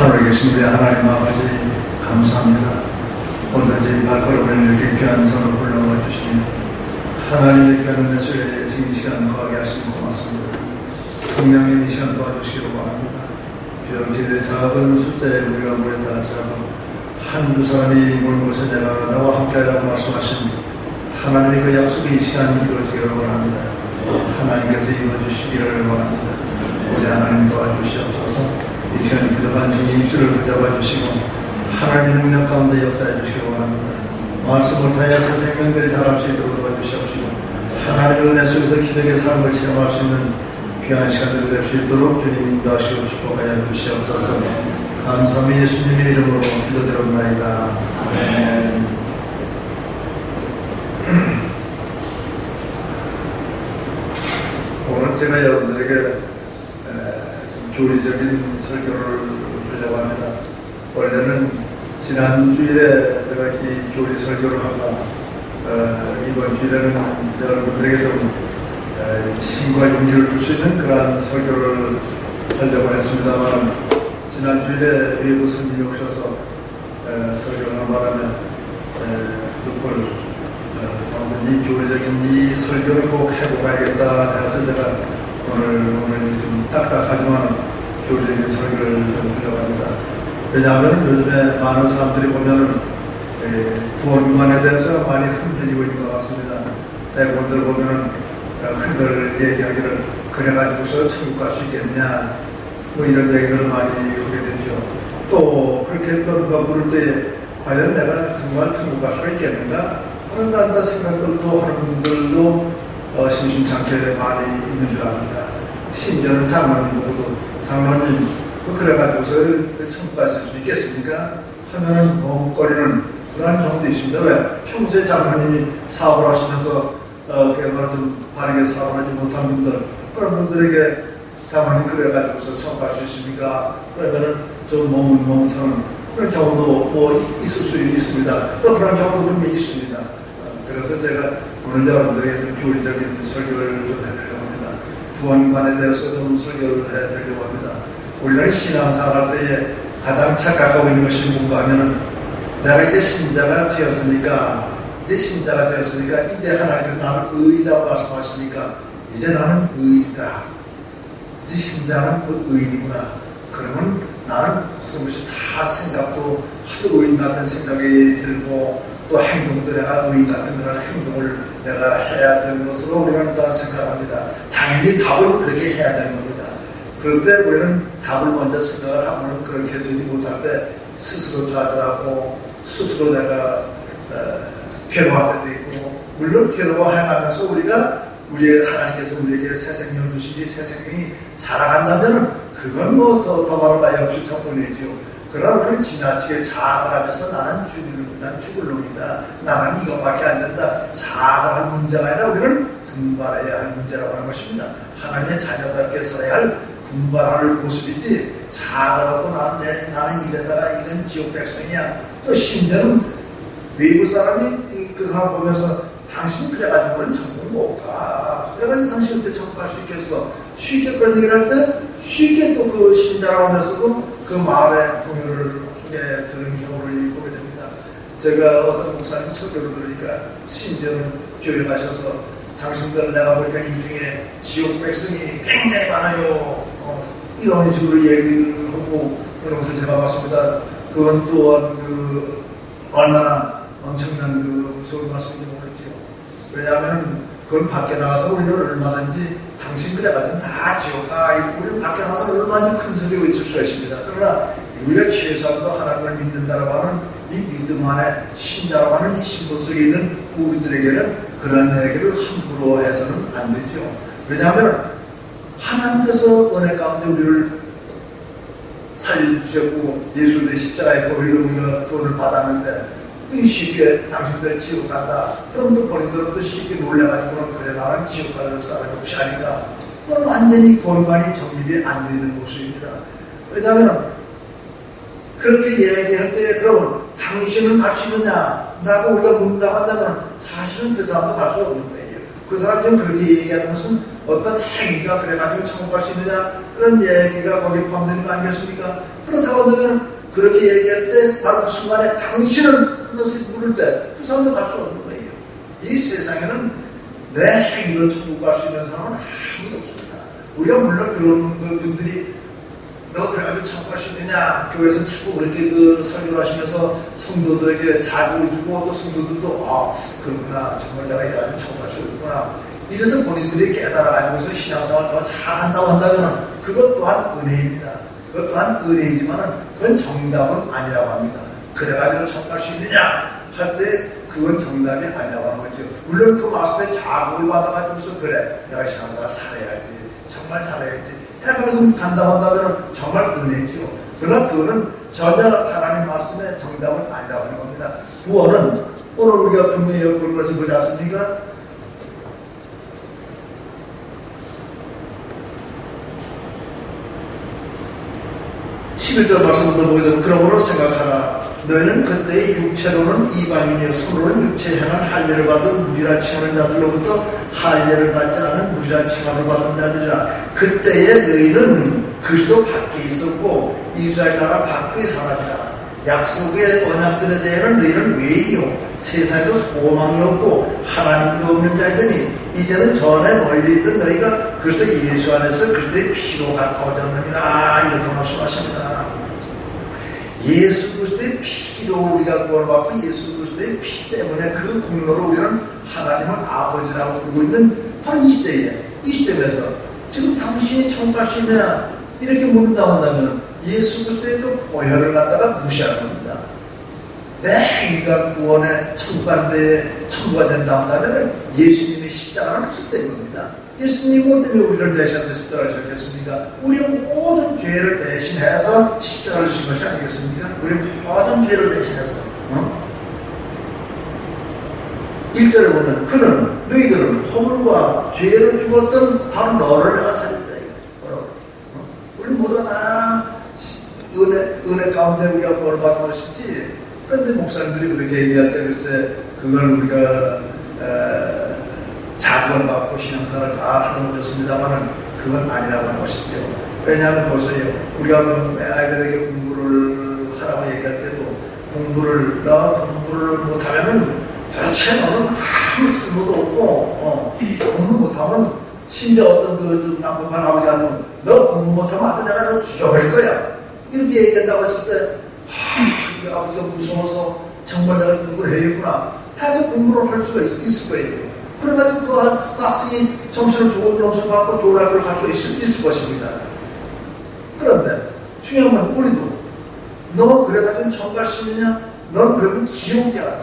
하늘에 계신 우리 하나님 아버지 감사합니다. 오늘 저희 발걸음을 이렇게 귀한 선을 불러와 주시며 하나님의 귀한 은혜수에 지금 이 시간 거하게 하시니 고맙습니다. 성령님 이 시간 도와주시기를 바랍니다. 비록 저희들의 작은 숫자에 우리가 모였다 할지라도 한두 사람이 모인 곳에 내가 나와 함께하라고 말씀하신 하나님의 그 약속이 이 시간 이루어지기를 원합니다. 하나님께서 이루어주시기를 원합니다. 우리 하나님 도와주시옵소서. 이 시간에 부족한 주님 입술을 붙잡아 주시고 하나님의 능력 가운데 역사해 주시기 원합니다. 말씀을 통해서 생명들이 자랄 수 있도록 도와주시옵시고 하나님의 은혜 속에서 기적의 삶을 체험할 수 있는 귀한 시간들이 될 수 있도록 주님 인도하시고 축복하여 주시옵소서. 감사합니다. 예수님의 이름으로 기도드립니다. 아멘. 오늘 제가 여러분들에게 좀 교리적인 설교를 하려고 합니다. 원래는 지난주일에 제가 이 교리 설교를 하고 이번 주일에는 여러분들에게 좀 힘과 용기를 줄 수 있는 그러한 설교를 하려고 했습니다만 지난주일에 외부 손님이 오셔서 설교를 하는 바람에 이 교리적인 이 설교를 꼭 해보아야겠다 해서 제가 오늘 좀 딱딱하지만 교리적인 설교를 좀 하려고 합니다. 왜냐하면 요즘에 많은 사람들이 보면은 구원관에 대해서 많이 흔들리고 있는 것 같습니다. 대부분들 보면은 흔들 얘기하기를 그래가지고서 천국 갈 수 있겠느냐 뭐 이런 얘기를 많이 하게 되죠. 또 그렇게 또 누가 물을 때 과연 내가 정말 천국 갈 수가 있겠는가 그런다 생각들도 하는 분들도 심심찮게 많이 있는 줄 압니다. 심지어는 장로님 보고도 장로님 그래가지고서 천국 가실 수 있겠습니까? 하면은 머뭇거리는 그런 정도 있습니다. 왜? 평소에 장로님이 사업을 하시면서 그야말로 좀 바르게 사업을 하지 못한 분들 그런 분들에게 장로님 그래가지고서 천국 갈 수 있습니까? 그러면은 좀 머뭇하는 그런 경우도 뭐 있을 수 있습니다. 또 그런 경우도 분명히 있습니다. 그래서 제가 오늘 여러분들에게 교리적인 설교를 좀 해드리려고 합니다. 구원관에 대해서 좀 설교를 해드리려고 합니다. 우리는 신앙생활 할 때에 가장 착각하고 있는 것이 뭔가 하면은 내가 이제 신자가 되었으니까 이제 하나님께서 나는 의인이라고 말씀하시니까 이제 나는 의인이다. 이제 신자는 곧 의인이구나. 그러면 나는 모든 것이 다 생각도 하도 의인 같은 생각이 들고 또 행동도 내가 의인 같은 그런 행동을 내가 해야 되는 것으로 우리는 또한 생각합니다. 당연히 답을 그렇게 해야 되는 겁니다. 그럴 때 우리는 답을 먼저 생각을 하고는 그렇게 되지 못할 때 스스로 좌절하고 스스로 내가 괴로워할 때도 있고 물론 괴로워해가면서 우리의 하나님께서 우리에게 새 생명 주시니 새 생명이 자라간다면 그건 뭐 더 말할 나위 없이 천분이죠. 그러나 우리는 지나치게 자학을 하면서 난 죽을 놈이다. 나는 이것밖에 안 된다. 자학을 할 문제가 아니라 우리는 분발해야 할 문제라고 하는 것입니다. 하나님의 자녀답게 살아야 할 분발할 모습이지 자학을 하고 나는 이래다가 이건 지옥 백성이야. 또 심지어는 외부 사람이 그 사람 보면서 당신 그래가지고는 천국 못 가. 그래가지고 당신 어떻게 천국 갈 수 있겠어. 쉽게 그런 얘기를 할 때 쉽게 또 그 신자라고 하면서도 그 말에 동요를 하게 되는 경우를 보게 됩니다. 제가 어떤 목사님 설교를 들으니까 심지어는 교회 가셔서 당신들 내가 보니까 이 중에 지옥 백성이 굉장히 많아요. 이런 식으로 얘기를 하고 그런 것을 제가 봤습니다. 그건 또한 얼마나 엄청난 무서운 말씀인지 모르겠죠. 왜냐하면 그건 밖에 나가서 우리는 얼마든지 당신 그래가지고 다 지옥 가. 우리 밖에 나가서 얼마든지 큰 소리 외칠 수가 있습니다. 그러나 우리가 최소한도 하나님을 믿는다라고 하는 이 믿음 안에 신자라고 하는 이 신분 속에 있는 우리들에게는 그런 얘기를 함부로 해서는 안 되죠. 왜냐하면 하나님께서 은혜 가운데 우리를 살려주셨고 예수의 십자가의 보혈로 우리가 구원을 받았는데 쉽게 당신들 지옥 간다. 그럼 또 본인들은 또 쉽게 놀래가지고는 그래 나는 지옥 가는 사람이 혹시 아닌가. 그건 완전히 구원관이 정립이 안 되는 모습입니다. 왜냐하면 그렇게 얘기할 때 그러면 당신은 갈 수 있느냐 라고 우리가 묻는다고 한다면 사실은 그 사람도 갈 수 없는 거예요. 그 사람이 지금 그렇게 얘기하는 것은 어떤 행위가 그래가지고 천국 갈 수 있느냐, 그런 얘기가 거기에 포함되는 거 아니겠습니까? 그렇다고 한다면 그렇게 얘기할 때 바로 그 순간에 당신은 그것을 물을 때 그 사람도 갈 수 없는 거예요. 이 세상에는 내 행위로 천국 갈 수 있는 사람은 아무도 없습니다. 우리가 물론 그런 분들이 너 그래가지고 천국 갈 수 있느냐, 교회에서 자꾸 그렇게 설교를 하시면서 성도들에게 자극을 주고 또 성도들도 그렇구나, 정말 내가 이래가지고 천국 갈 수 있구나, 이래서 본인들이 깨달아가지고서 신앙생활 더 잘한다고 한다면 그것 또한 은혜입니다. 그것 또한 은혜이지만은 그건 정답은 아니라고 합니다. 그래가지고 천국 갈 수 있느냐 할 때 그건 정답이 아니라고 하는 거죠. 물론 그 말씀에 자극을 받아가지고서 그래, 내가 신앙생활 잘해야지, 정말 잘해야지 해가면서 간다고 한다면 정말 은혜죠. 그러나 그거는 전혀 하나님 말씀의 정답은 아니라고 하는 겁니다. 구원은 오늘 우리가 분명히 볼 것을 보지 않습니까? 11절 말씀부터 보게 되면 그러므로 생각하라. 너희는 그때의 육체로는 이방인이요 손으로는 육체 행한 할례를 받은 무리라 칭하는 자들로부터 할례를 받지 않은 무리라 칭함을 받은 자들이라. 그때에 너희는 그리스도 밖에 있었고 이스라엘 나라 밖의 사람이라. 약속의 언약들에 대해서는 너희는 외인이요 세상에서 소망이 없고 하나님도 없는 자이더니 이제는 전에 멀리 있던 너희가 그리스도 예수 안에서 그리스도의 피로 가까워졌느니라. 이렇게 말씀하십니다. 예수 그리스도의 피로 우리가 구원받고 예수 그리스도의 피 때문에 그 공로로 우리는 하나님은 아버지라고 부르고 있는 바로 이 시대에, 이 시대에서 지금 당신이 천국 갈 수 있느냐 이렇게 묻는다고 한다면 예수 그리스도의 그 보혈을 갖다가 무시하는 겁니다. 내 행위가 구원에 천국 가는 데에 천국가 된다 한다면 예수님의 십자가는 헛된 겁니다. 예수님이 뭐 때문에 우리를 대신해서 십자가를 지셨겠습니까? 우리의 모든 죄를 대신해서 십자가를 지신 것이 아니겠습니까? 우리의 모든 죄를 대신해서 1절에 보면 그는 너희들은 허물과 죄로 죽었던 바로 너를 내가 살렸다. 우리 모두가 다 은혜 가운데 우리가 구원을 받은 것이지. 그런데 목사님들이 그렇게 얘기할 때 글쎄 그걸 우리가 자구원 받고 신앙생활을 잘 하는 건 좋습니다만은 그건 아니라고 하는 것이죠. 왜냐하면 보세요. 우리가 아이들에게 공부를 하라고 얘기할 때도 너 공부를 못하면은 도대체 너는 아무 쓸모도 없고 공부 못하면 심지어 어떤 그 남북한 아버지 같은 너 공부 못하면 아주 내가 너 죽여버릴 거야. 이렇게 얘기한다고 했을 때 이 아버지가 무서워서 정말 내가 공부를 해야겠구나 해서 공부를 할 수가 있을 거예요. 그래가지고 그 학생이 점수를 좋은 점수를 받고 좋은 학교를 갈 수 있을 것입니다. 그런데 중요한 건 우리도 너 그래가지고 천국 갈 수 있느냐? 넌 그러면 지옥이야.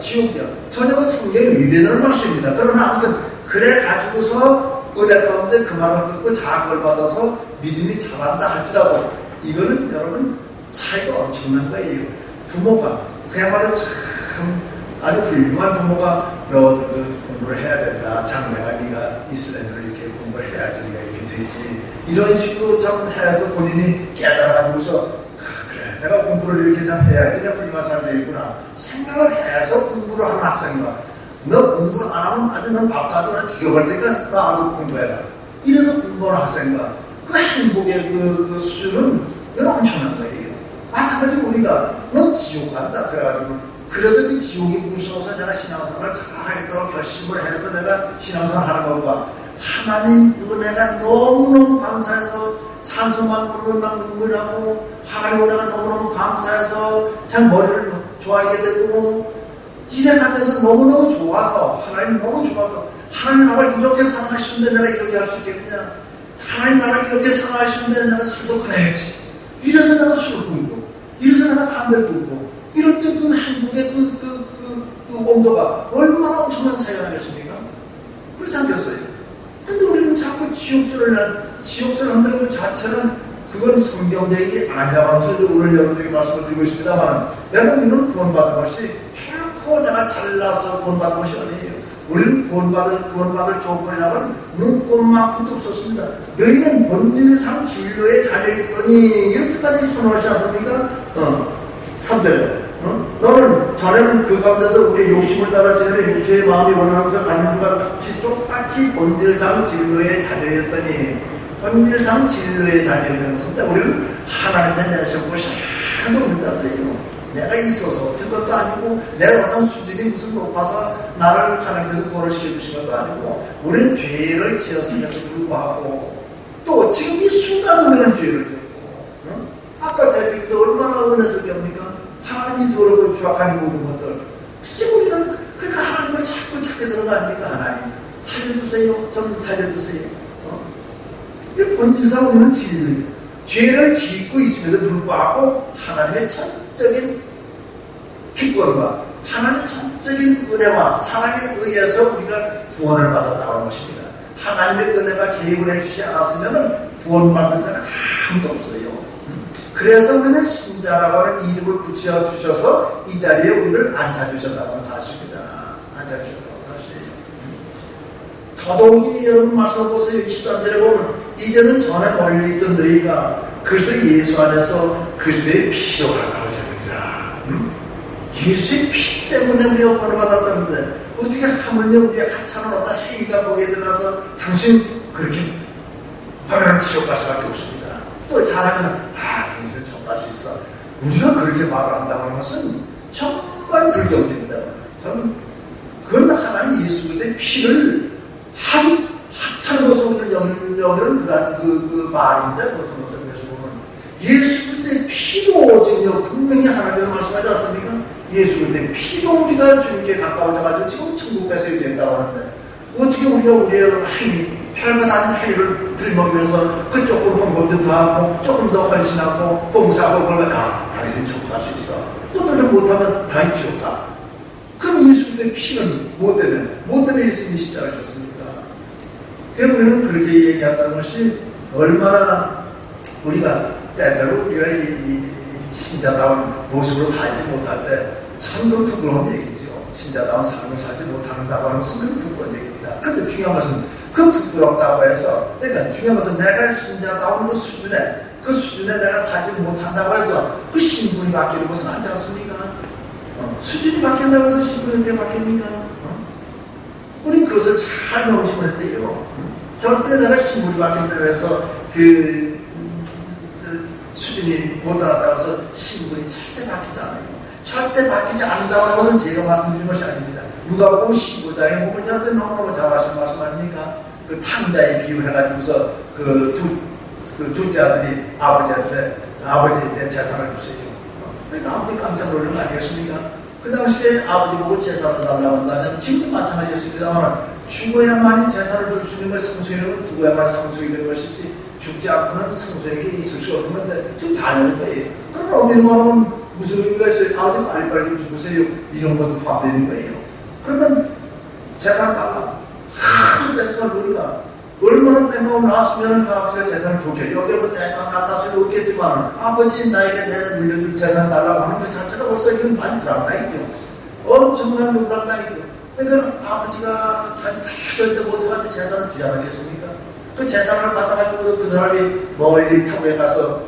전혀 그 성경에 위배되는 말씀입니다. 그러나 아무튼 그래가지고서 은혜 가운데 그 말을 듣고 자극을 받아서 믿음이 자란다 할지라도 이거는 여러분 차이가 엄청난 거예요. 부모가 그야말로 참 아주 훌륭한 부모가 너도 공부를 해야 된다. 장래가 네가 이슬람을 이렇게 공부를 해야지 네가 이렇게 되지. 이런 식으로 참 해서 본인이 깨달아가지고서 그래 내가 공부를 이렇게 좀 해야지 내가 훌륭한 사람이 되겠구나 생각을 해서 공부를 하는 학생과 너 공부를 안 하면 아주 넌 밥도 하지 마 죽여버릴 테니까 나 알아서 공부해라. 이래서 공부하는 학생과 그 행복의 그 수준은 이건 엄청난 거예요. 마찬가지로 우리가 너 지옥 간다 그래가지고 그래서 그 지옥이 무서워서 내가 신앙생활을 잘하겠다고 결심을 해서 내가 신앙생활을 하는 것과 하나님 은혜가 너무너무 감사해서 찬송만 부르고 막 눈물이 나고 하나님 은혜가 너무너무 감사해서 참 머리를 조아리게 되고 이래가면서 너무너무 좋아서 하나님 너무 좋아서 하나님 나를 이렇게 사랑하시는데 내가 이렇게 할 수 있겠느냐. 하나님 나를 이렇게 사랑하시는데 내가 술도 끊어야지. 이래서 내가 술을 끊고 이래서 내가 담배를 끊고 이럴 때 그 행복의 그 온도가 얼마나 엄청난 차이가 나겠습니까? 그렇지 않겠어요? 근데 우리는 자꾸 지옥수를 흔드는 것 자체는 그건 성경적인 게 아니라고 하면서 오늘 여러분에게 말씀을 드리고 있습니다만 여러분 우리는 구원받은 것이 결코 내가 잘나서 구원받은 것이 아니에요. 우리는 구원받을 조건이라고는 눈꼽만큼도 없었습니다. 너희는 본질상 진로에 잘려있더니 이렇게까지 선언하지 않습니까? 3절에 너는 전에는 그 가운데서 우리의 욕심을 따라 지내는 육체의 마음이 원하는 것을 갖는 누가 똑같이 본질상 진로의 자녀였더니 본질상 진로의 자녀였는데 우리는 하나님의 내세운 것이 하나도 없는 자들이에요. 내가 있어서 어떤 것도 아니고 내가 어떤 수준이 무슨 높아서 나를 하나님께서 구원을 시켜주신 것도 아니고 우리는 죄를 지었음에도 불구하고 또 지금 이 순간 우리는 죄를 지었고 아까 대표님도 얼마나 은혜스럽습니까? 하나님이 더럽고 추악한 모든 것들 진짜 우리는 그러니까 하나님을 자꾸 찾게 되는 거 아닙니까? 하나님 살려주세요. 좀 살려주세요. 이게 본질상 우리는 진리예요. 죄를 짓고 있음에도 불구하고 하나님의 전적인 주권과 하나님의 전적인 은혜와 사랑에 의해서 우리가 구원을 받았다는 것입니다. 하나님의 은혜가 개입을 해주지 않았으면 구원받는 자가 아무도 없어요. 그래서 우리는 신자라고 하는 이름을 붙여주셔서 이 자리에 우리를 앉혀주셨다고 하는 사실입니다. 앉혀주셨다고 하는 사실이에요. 더더욱이 여러분 말씀을 보세요. 23절에 보면 이제는 전에 멀리 있던 너희가 그리스도 예수 안에서 그리스도의 피로 가까워졌느니라. 예수의 피 때문에 우리가 구원을 받았다는데 어떻게 하물며 우리가 하찮은 어떤 행위가 거기에 들어가서 당신 그렇게 화면을 지옥 갈 수밖에 없습니다. 또 잘하면 당신은 전 갈 수 있어. 우리가 그렇게 말을 한다고 하는 것은 정말 불경입니다. 저는 그건 하나님 예수 그리스도의 피를 아주 하찮은 것으로 여기는 그 말입니다. 그것은 어떤 것을 보면 예수 그리스도의 피도 지금 분명히 하나님께서 말씀하지 않습니까? 예수 그리스도의 피도 우리가 주님께 가까워져가지고 지금 천국 뺏어야 된다고 하는데 어떻게 우리가 우리의 행위 별것 아닌 행위를 들먹이면서 그 조금 헌금도 더 하고 조금 더 헌신하고 봉사하고 그러면 당신 천국 갈 수 있어. 또 노력 못하면 당연히 지옥 가. 그럼 예수 그리스도의 피는 뭐 때문에 예수님이 십자가를 졌습니까? 그래서 우리는 그렇게 얘기한다는 것이 얼마나 우리가 때때로 우리가 이 신자다운 모습으로 살지 못할 때 참 그 부끄러운 얘기죠. 신자다운 삶을 살지 못한다고 하는 것은 그 부끄러운 얘기입니다. 그런데 중요한 것은 그 부끄럽다고 해서 그러니까 중요한 것은 내가 신자다운 그 수준에 내가 살지 못한다고 해서 그 신분이 바뀌는 것은 아니지 않습니까? 수준이 바뀐다고 해서 신분이 어떻게 바뀝니까? 우리는 그것을 잘 명심을 했대요. 절대 내가 신분이 바뀐다고 해서 그 수준이 못 따랐다고 해서 신분이 절대 바뀌지 않아요. 절대 바뀌지 않는다고 하는 것은 제가 말씀드린 것이 아닙니다. 누가 보면 15장에 보면 여러분 너무너무 잘하신 말씀 아닙니까? 그 탕자에 비유해가지고서 그 둘째 아들이 아버지한테 내 재산을 주세요. 그러니까 아버지 깜짝 놀란 거 아니겠습니까? 그 당시에 아버지 보고 재산을 달라고 한다면 지금도 마찬가지였습니다만 죽어야만이 재산을 줄 수 있는 것이 상속이라면 죽어야만 상속이 되는 것이지 죽지 않고는 상속에게 있을 수 없는 건데 지금 다 내는 거예요. 그러면 엄밀히 말하면 무슨 의미가 있어요? 아버지 빨리빨리 좀 죽으세요. 이런 것도 포함되는 거예요. 그러면 재산 달라. 대가 우리가 얼마나 때가 나왔으면 그 아버지가 재산을 줬겠죠. 여기 뭐 때가 났다 소리 없겠지만 아버지 나에게 내 물려줄 재산 달라고 하는 그 자체가 벌써 이건 많이 불안하겠죠. 엄청난 불안하겠죠. 그러니까 아버지가 자기 다 했는데 못해가지고 재산을 주지 않겠습니까? 그 재산을 받아가지고 그 사람이 멀리 타고에 가서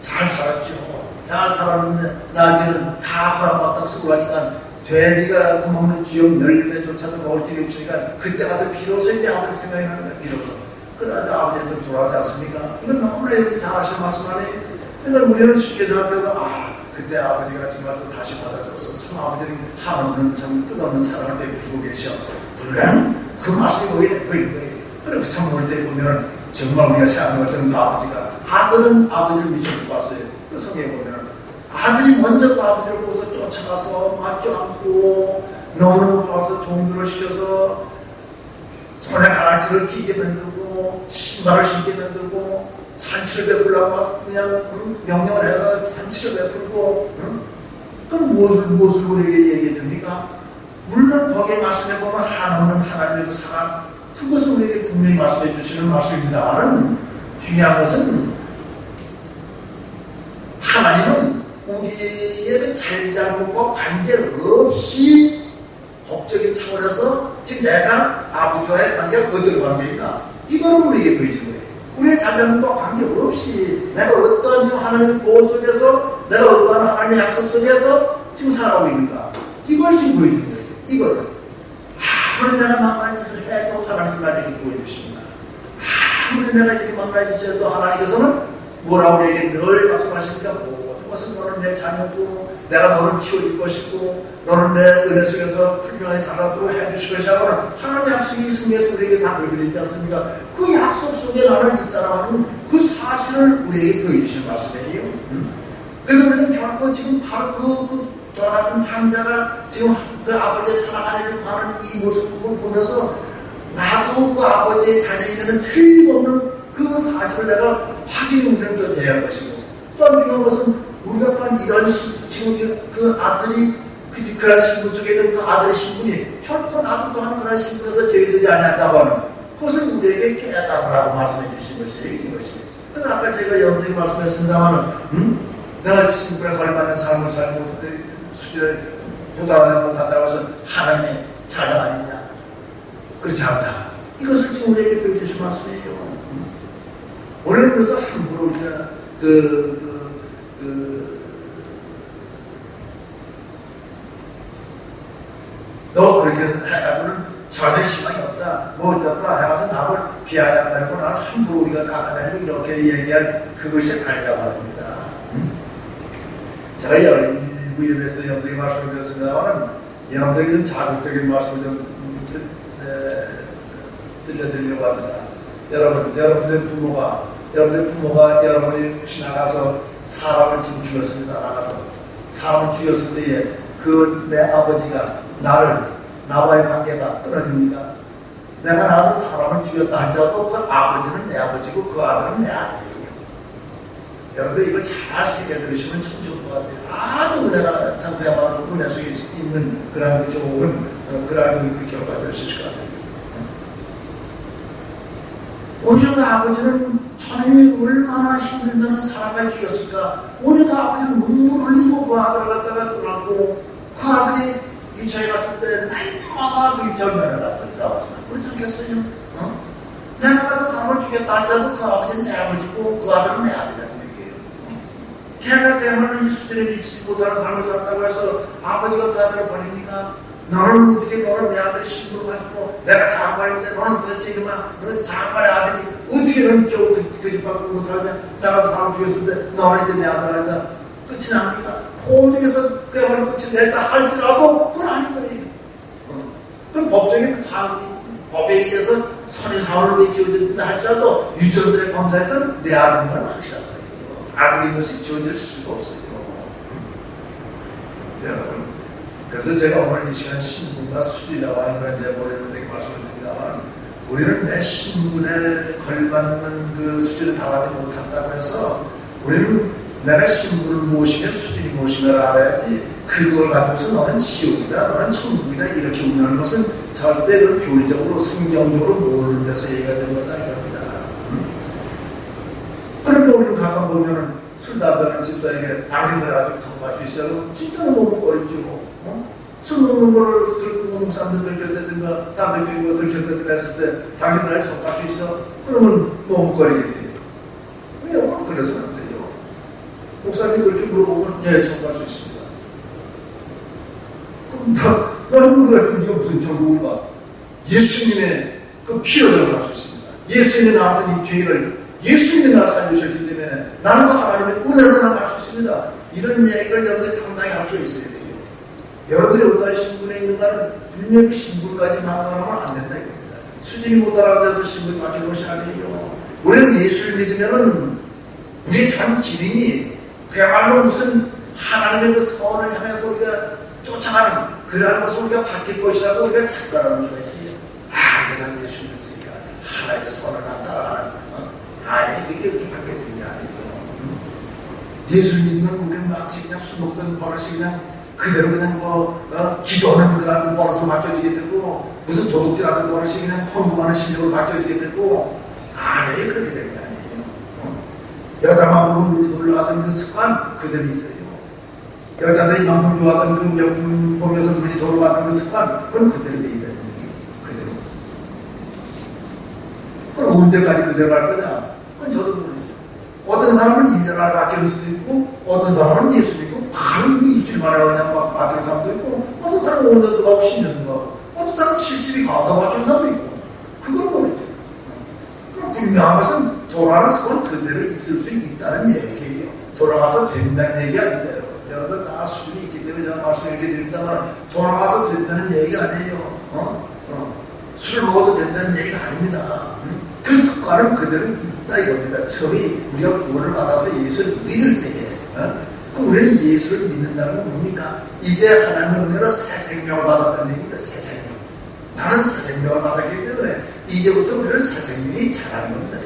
잘 살았죠. 잘 살았는데 나중에는 다 허락받다 쓰고 하니까 돼지가 그 먹는 쥐염 10배조차도 먹을 길이 없으니까 그때 가서 비로소 이제 아버지 생각이 나는 거야. 비로소. 그러자 아버지한테 돌아오지 않습니까? 이건 너무나 이렇게 잘하신 말씀 아니에요? 그러니까 우리는 쉽게 생각해서 그때 아버지가 정말 또 다시 받아줬어. 참 아버지는 한없는 참 끝없는 사랑을 베푸시고 계셔. 물론 그 말씀이 거기에 내고 있는 거예요. 그래서 참 올 때 보면은 정말 우리가 생각하는 것처럼 그 아버지가 아들은 아버지를 미쳐주고 왔어요. 그 성경에 보면은 아들이 먼저 그 아버지를 보고서 쫓아가서 맡겨안고 너무너무 좋아서 종교를 시켜서 손에 가락지를 끼게 만들고 신발을 신게 만들고 잔치를 베풀라고 그냥 명령을 해서 잔치를 베풀고 그럼 무엇을 우리에게 얘기해 줍니까? 물론 거기에 말씀해 보면 한없는 하나님의 그 사랑 그것을 우리에게 분명히 말씀해 주시는 말씀입니다만 중요한 것은 하나님은 우리의 잘잘못과 관계없이 법적인 차원에서 지금 내가 아버지와의 관계가 어떤 관계인가 이거는 우리에게 보여준 거예요. 우리의 잘잘못과 관계없이 내가 어떠한 지금 하나님의 보호 속에서 내가 어떠한 하나님의 약속 속에서 지금 살아가고 있는가 이걸 지금 보여주는 거예요. 이걸. 아무리 내가 망가진 짓을 해도 하나님 나에게 보여주십니다. 아무리 내가 이렇게 망가진 짓을 해도 하나님께서는 뭐라고 우리에게 늘 약속하십니까? 모든 것은 너는 내 자녀고 내가 너를 키워줄 것이고 너는 내 은혜 속에서 훌륭하게 자라도록 해주실 것이라고 하나님의 약속이 성경에서 우리에게 다 그렇게 되지 않습니까? 그 약속 속에 나는 있다라고 하는 그 사실을 우리에게 보여주시는 말씀이에요. 그래서 우리는 결코 지금 바로 그 돌아가던 탕자가 지금 그 아버지의 사랑 안에 가는 이 모습을 보면서 나도 그 아버지의 자녀이면 틀림없는 그 사실을 내가 확인이 우리는 돼야 할 것이고 또한 중요한 것은 우리가 또한 이런 지금 그 아들이 그런 신분 속에 있는 그 아들의 신분이 결코 나도 또한 그런 신분에서 제외되지 않는다고 하는 그것을 우리에게 깨달으라고 말씀해 주신 것이에요. 이것이. 그래서 아까 제가 여러분에게 말씀했습니다만 내가 신분에 걸맞는 삶을 살고 수준에 도달하지 못한다고 해서 하나님의 자녀 아니냐. 그렇지 않다. 이것을 지금 우리에게 보여주신 말씀이에요. 오늘 그래서 함부로 우리가 너 그렇게 해가지고는 전혀 희망이 없다. 뭐 어떻다 해가지고 남을 비하한다는 건 함부로 우리가 깎아다니고 이렇게 얘기할 그것이 아니라고 합니다. 제가 일부 예배에서 여러분들이 말씀을 드렸습니다만 여러분들이 좀 자극적인 말씀을 좀 들려드리려고 합니다. 여러분들의 부모가 여러분이 혹시 나가서 사람을 지금 죽였습니다. 나가서 사람을 죽였을 때에 그 내 아버지가 나와의 관계가 끊어집니까? 내가 나가서 사람을 죽였다 할지라도 그 아버지는 내 아버지고 그 아들은 내 아들이에요. 여러분들 이걸 잘 새겨 들으시면 참 좋을 것 같아요. 아주 은혜가 참 그야말로 은혜 속에 있는 그런 좋은 그런 결과가 될 수 있을 것 같아요. 오히려 그 아버지는 저놈이 얼마나 힘들다는 사람을 죽였을까? 오히려 그 아버지는 눈물 흘리고 그 아들을 갖다가 끌어안고 그 아들이 유치원에 갔을 때 날마다 그 유치원 면회를 갔다니까 그렇지 않겠어요? 내가 가서 사람을 죽였다 할지라도 그 아버지는 내 아버지고 그 아들은 내 아들이라는 얘기예요. 걔가 그야말로 이 수준에 미치지 못하는 삶을 살았다고 해서 아버지가 그 아들을 버립니까? 너는 어떻게 너는 내 아들의 신분을 가지고 내가 장관인데 너는 도대체 너 장관의 아들이 어떻게 너는 겨우 그 집 밖을 못하냐? 나가서 사람 죽였을 때 너는 이제 내 아들 아니다. 끝이 납니까? 호중에서 그야말로 끝이 냈다 할지라도 그건 아닌 거예요. 그럼 법적인 법에 의해서 선의사원을 지어진다 할지라도 유전자의 검사에서는 내 아들인 건 확실한 거예요. 아들인 것이 지어질 수가 없어요. 여러분. 그래서 제가 오늘 이 시간 신분과 수준이라고 하는 그런 제목으로 말씀을 드립니다만 우리는 내 신분에 걸맞는 그 수준에 달하지 못한다고 해서 우리는 내가 신분을 무엇이며 수준이 무엇인가를 알아야지 그걸 가지고서 너는 지옥이다 너는 천국이다 이렇게 운하는 것은 절대 그 교리적으로 성경적으로 모르는 데서 얘기가 되는 거다 이겁니다. 그런데 우리는 가끔 보면은 술 담배하는 집사에게 당신들 가지고 통과할 수 있어요. 진짜로 머뭇거리죠. 술 먹는 거를 먹는 사람들 들켰다든가 담배 피우는 거 들켰다든가 했을 때 당신들 가지고 통과할 수 있어? 그러면 머뭇거리게 돼요. 왜요? 그래서는 안 돼요. 목사님 그렇게 물어보면 예, 통과할 수 있습니다. 그럼 나는 그거 가지고 네가 무슨 천국을 봐? 예수님의 그 피로 들어갈 수 있습니다. 예수님이 나왔던 이 죄를 예수님이 나를 살려주셨기 때문에 나는 그 하나님의 은혜로 나갈 수 있습니다. 이런 얘기를 여러분이 당당히 할 수 있어야 돼요. 여러분이 어떠한 신분에 있는가는 분명히 신분까지 망각하면 안 된다 이겁니다. 수준이 못 따라가서 신분이 바뀌는 것이 아니에요. 우리는 예수를 믿으면은 우리의 전 기능이 그야말로 무슨 하나님의 그 선을 향해서 우리가 쫓아가는 그러한 것을 우리가 바뀔 것이라고 우리가 착각하는 수가 있어요. 내가 예수 믿으니까 하나님의 선을 안 따라가는 아니 그게 이렇게 바뀌어지는 게 아니에요. 예수를 믿으면 우리는 마치 그냥 술 먹던 버릇이 그냥 그대로 그냥 기도하는 그런 버릇으로 바뀌어지게 되고 무슨 도둑질하는 버릇이 그냥 헌금하는 심령으로 바뀌어지게 되고 아니에요. 그렇게 되는 게 아니에요. 여자만 보면 눈이 돌아가던 그 습관 그대로 있어요. 여자들이 명품 좋아하던 그 명품 보면서 눈이 돌아가던 그 습관 그건 그대로 돼 있다는 얘기예요. 그대로. 그럼 언제까지 그대로 할 거냐? 그건 저도 모르죠. 어떤 사람은 1년 안에 바뀔 수도 있고 어떤 사람은 예수 믿고 바로 일주일 만에 그냥 막 바뀌는 사람도 있고 어떤 사람은 5년도 가고 10년도 가고 어떤 사람은 70이 가서 바뀐 사람도 있고 그건 모르죠. 그럼 분명한 것은 돌아가서 그건 그대로 있을 수 있다는 얘기예요. 돌아가서 된다는 얘기 아닙니다. 여러분 다 수준이 있기 때문에 제가 말씀을 이렇게 드립니다만 돌아가서 된다는 얘기가 아니에요. 술 먹어도 된다는 얘기가 아닙니다. 그 습관은 그대로 있다 이겁니다. 처음에 우리가 구원을 받아서 예수를 믿을 때에 우리는 예수를 믿는다는 건 뭡니까? 이제 하나님의 은혜로 새 생명을 받았다는 얘기입니다. 새 생명. 나는 새 생명을 받았기 때문에 이제부터 우리는 새 생명이 자라는 겁니다.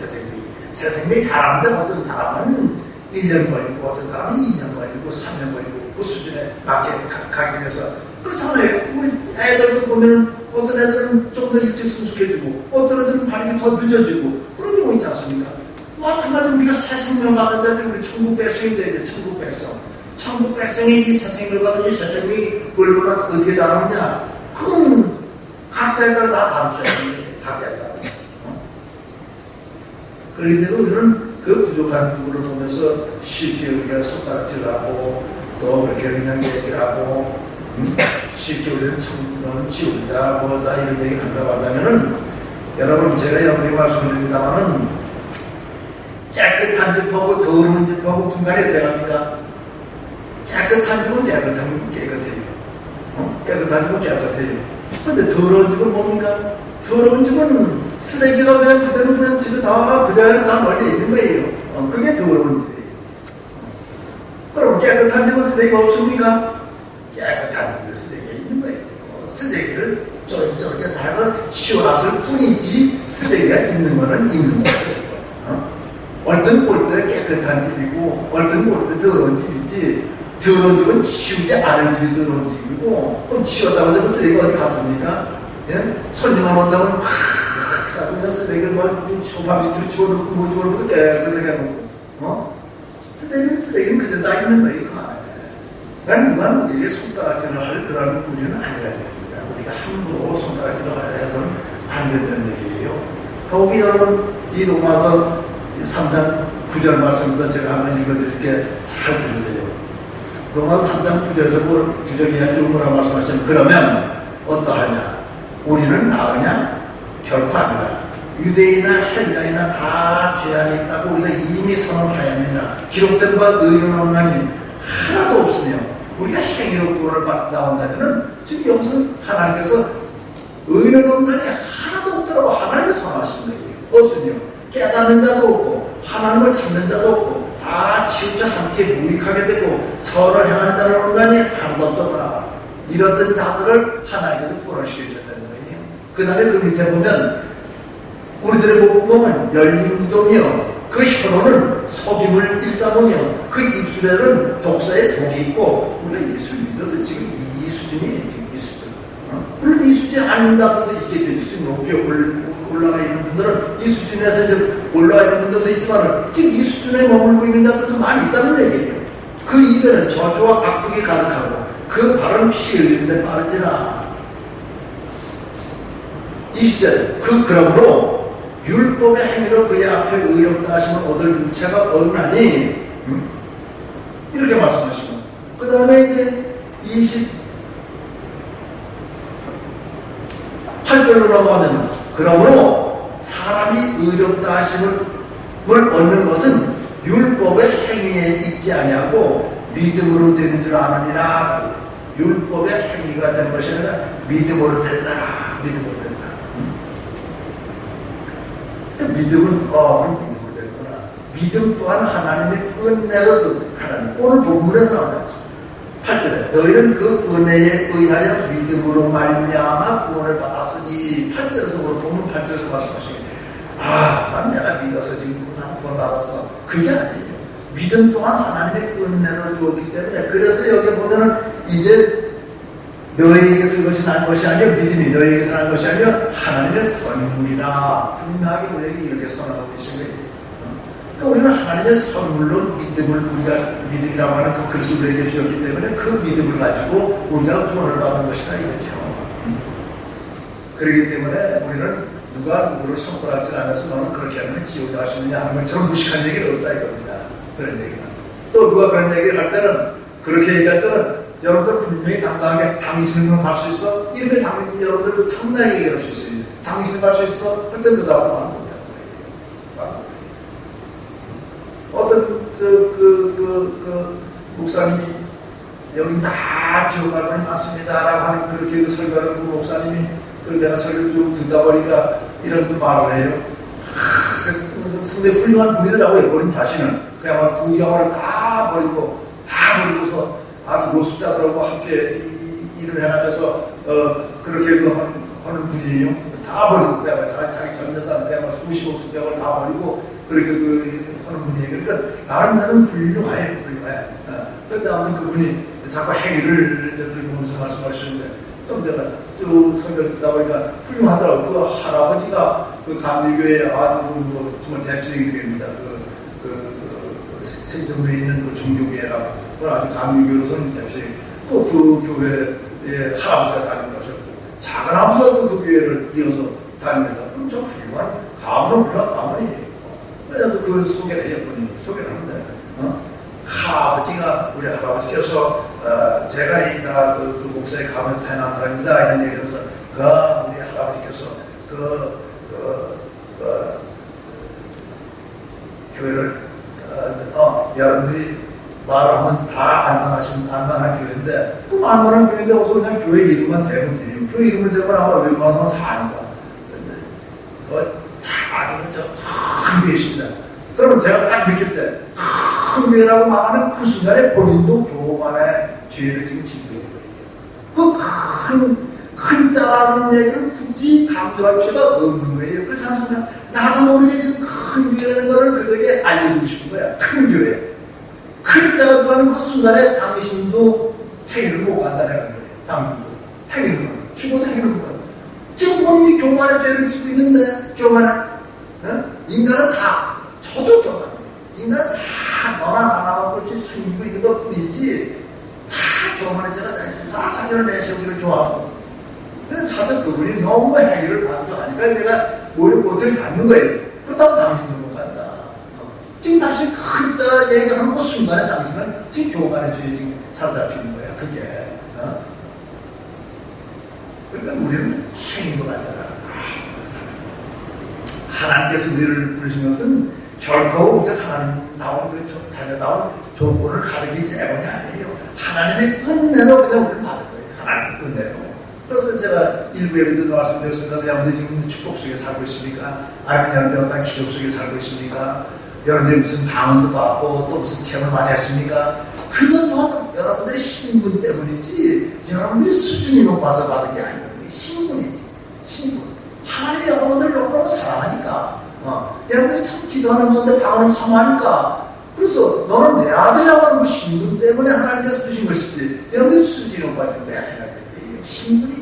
새 생명이 자라는데 어떤 사람은 1년 걸리고 어떤 사람이 2년 걸리고 3년 걸리고 그 수준에 맞게 가기 위해서 그렇잖아요. 우리 애들도 보면 어떤 애들은 좀 더 일찍 성숙해지고 어떤 애들은 반응이 더 늦어지고 그런 경우 있지 않습니까? 마찬가지로 우리가 새 생명 받은 자들이 우리 천국 백성이 돼야 돼. 천국 백성. 천국 백성이 이 새 생명을 받은 이 새 생명이 얼마나 어떻게 자라느냐 그건 각자에 따라 다 다르셔야 돼요. 각자에 따라서. 그렇기 때문에 우리는 그 부족한 부분을 보면서 쉽게 우리가 손가락질하고 또 그렇게 그냥 얘기를 하고 쉽게 우리는 청년 지우리다 뭐다 이런 얘기를 한다고 한다면은 여러분 제가 여러분에게 말씀드립니다만은 깨끗한 집하고 더러운 집하고 분간이 어떻게 합니까? 깨끗한 집은 깨끗해요. 깨끗한 집은 깨끗해요. 그런데 더러운 집은 뭡니까? 더러운 집은 쓰레기가 그냥 그대로 그냥 집에 다 그 자리에 다 널려 있는 거예요. 그게 더러운 집이에요. 그럼 깨끗한 집은 쓰레기가 없습니까? 깨끗한 집도 쓰레기가 있는 거예요. 쓰레기를 쫄깃쫄깃 살아서 치워놨을 뿐이지 쓰레기가 있는 거는 있는 거예요. 얼른 볼 때 깨끗한 집이고 얼른 볼 때 더러운 집이지 더러운 집은 치우지 않은 집이 더러운 집이고 그럼 치웠다고 해서 그 쓰레기가 어디 갔습니까? 예? 손님만 온다면 막 그냥 쓰레기를 막 소파 밑으로 집어넣고 뭐 집어넣고 깨끗하게 해놓고 쓰레기는 그대로 다 있는 거예요. 그 안에. 그러니까 누가 우리에게 손가락질을 할 그런 우리는 아니라는 얘기입니다. 우리가 함부로 손가락질을 해서는 안 된다는 얘기예요. 거기 여러분 이 로마서 3장 9절 말씀부터 제가 한번 읽어드릴게 잘 들으세요. 로마서 3장 9절에서 9절 이하 쭉 뭐라고 말씀하시면 그러면 어떠하냐? 우리는 나으냐? 결코 아니다. 유대인이나 헬라이나 다 죄 안에 있다고 우리가 이미 선언하였느니라. 기록된 바 의는 없나니 하나도 없으며 우리가 행위로 구원을 받는다면 지금 여기서 하나님께서 의는 없나니 하나도 없더라고 하나님이 선언하신 거예요. 없으며 깨닫는 자도 없고 하나님을 찾는 자도 없고 다 치우쳐 함께 무익하게 되고 선을 행하는 자는 없나니 하나도 없더라. 이렇던 자들을 하나님께서 구원시켜 주셨다는 거예요. 그 다음에 그 밑에 보면 우리들의 목구멍은 열린 무덤이요 그 혀로는 속임을 일삼으며 그 입술에는 독사의 독이 있고 우리가 예수를 믿어도 지금 이 수준이에요. 지금 이 수준. 물론 이 수준이 아닌 자들도 있겠죠. 수준 높이 올라가 있는 분들은 이 수준에서 이제 올라가 있는 분들도 있지만 지금 이 수준에 머물고 있는 자들도 많이 있다는 얘기예요. 그 입에는 저주와 악독이 가득하고 그 발은 피 흘리는데 빠른지라. 20절 그러므로 율법의 행위로 그의 앞에 의롭다 하시면 얻을 문체가 없나니 이렇게 말씀하시고 그 다음에 이제 28절로 넘어가면 그러므로 사람이 의롭다 하심을 얻는 것은 율법의 행위에 있지 아니하고 믿음으로 되는 줄 아느니라. 율법의 행위가 된 것이 아니라 믿음으로 된다. 믿음으로 된다. 믿음은 그럼 믿음으로 되는구나. 믿음 또한 하나님의 은혜로 하나님 오늘 본문에서 나오잖아요. 8절에 너희는 그 은혜에 의하여 믿음으로 말미암아 구원을 받았으니 8절에서 오늘 본문 8절에서 말씀하시게 난 내가 믿어서 지금 구원 받았어. 그게 아니에요. 믿음 또한 하나님의 은혜로 주었기 때문에 그래서 여기 보면은 이제 너희에게서 이것이 난 것이 아니라 믿음이 너희에게서 난 것이 아니라 하나님의 선물이라 분명하게 우리에게 이렇게 선언하고 계신 거예요. 그러니까 우리는 하나님의 선물로 믿음을 우리가 믿음이라고 하는 그 그릇을 우리에게 주셨기 때문에 그 믿음을 가지고 우리가 구원을 받는 것이다 이거죠. 그렇기 때문에 우리는 누가 누구를 손가락질하면서 너는 그렇게 하면 지옥에 갈 수 있느냐 하는 것처럼 무식한 얘기는 없다 이겁니다. 그런 얘기는. 또 누가 그런 얘기를 할 때는 그렇게 얘기할 때는 여러분들 분명히 당당하게 당신은 갈 수 있어? 이렇게 여러분들도 당당하게 얘기할 수 있어요. 당신은 갈 수 있어? 할 때 그 사람은 말 못하는 거예요. 어떤 목사님이 여기 다 지옥 갈 분이 많습니다 라고 하는 그렇게 설교하는 그 목사님이 내가 설교를 좀 듣다 보니까 이런 또 말을 해요. 상당히 훌륭한 분이더라고요. 본인 자신은 그야말로 부경화를 다 버리고서 아주 노숙자들하고 함께 일을 해나가면서 그렇게 하는 분이에요. 다 버리고 그야말로 자기 전 재산 그야말로 수십억 수백을 다 버리고 그렇게 하는 분이에요. 그러니까 나는 훌륭해. 그런데 아무튼 그분이 자꾸 행위를 들으면서 말씀하시는데 좀 제가 쭉 설교를 듣다 보니까 훌륭하더라고요. 그 할아버지가 그 감리교회 아주 정말 대표적인 교회입니다. 세종에 있는 그 종교교회라고 아주 감리교회로서는 대표적인 그 교회에 할아버지가 다니고 하셨고 작은 아버지가 또 그 교회를 이어서 다니고 그럼 좀 훌륭한 가문은 훌륭한 가문이에요. 그래서 그 소개를 해요. 본인이 소개를 하는데 아버지가 우리 할아버지께서 제가 그 목사의 가문에 태어난 사람입니다 이런 얘기를 하면서 우리 할아버지께서 교회를 여러분들이 말을 하면 다 알만한 교회인데 그 알만한 교회인데 어서 그냥 교회 이름만 대면 돼요. 교회 이름을 대면 아마 웬만하면 다 아니까 그런데 그거 다 아니면 큰 교회십니다. 그러면 제가 딱 느낄 때 큰 교회라고 말하는 그 순간에 본인도 교만의 죄를 지금 짓고 있는 거예요. 큰 자라는 얘기를 굳이 강조할 필요가 없는 거예요. 그렇지 않습니까? 나도 모르게 지금 큰 교회라는 거를 그들에게 알려주고 싶은 거야. 큰 교회. 큰 자가 들어가는 그 순간에 당신도 행위를 못 간다는 거예요. 당신도 행위를 못. 죽어도 행위를 못 간다. 지금 본인이 교만의 죄를 짓고 있는데 교만한 인간은 다 저도 교만해요. 인간은 다 너나 나나 그렇게 숨기고 있는 것 뿐이지 다 교만의 죄가 다 자기를 내세우기를 좋아하고 그래서 다들 그분이 너무 행위를 강조하니까 내가 오히려 꼬투리를 잡는 거예요. 그렇다고 당신도 못 간다. 지금 다시 큰 자 얘기하는 그 순간에 당신은 지금 교만의 죄에 지금 사로잡히는 거야. 그게. 그러니까 우리는 행위도 같잖아. 하나님께서 우리를 부르신 것은 결코 우리가 하나님다운 자녀다운 조건을 가지기 때문이 아니에요. 하나님의 은혜로 그냥 우리를 받은 거예요. 하나님의 은혜로. 그래서 제가 일부 예배도 말씀드렸습니다. 여러분들이 지금 축복 속에 살고 있습니까? 아니면 여러분들이 어떤 기적 속에 살고 있습니까? 여러분들이 무슨 방언도 받고 또 무슨 체험을 많이 했습니까? 그것 또한 여러분들의 신분 때문이지 여러분들이 수준이 높아서 받은 게 아니에요. 신분이지. 신분. 하나님이 여러분들을 너무너무 사랑하니까 여러분들이 참 기도하는 가운데 방언을 사모하니까 그래서 너는 내 아들이라고 하는 그 신분 때문에 하나님께서 주신 것이지 여러분들이 수준이 높아진 게 아니라 신분이지.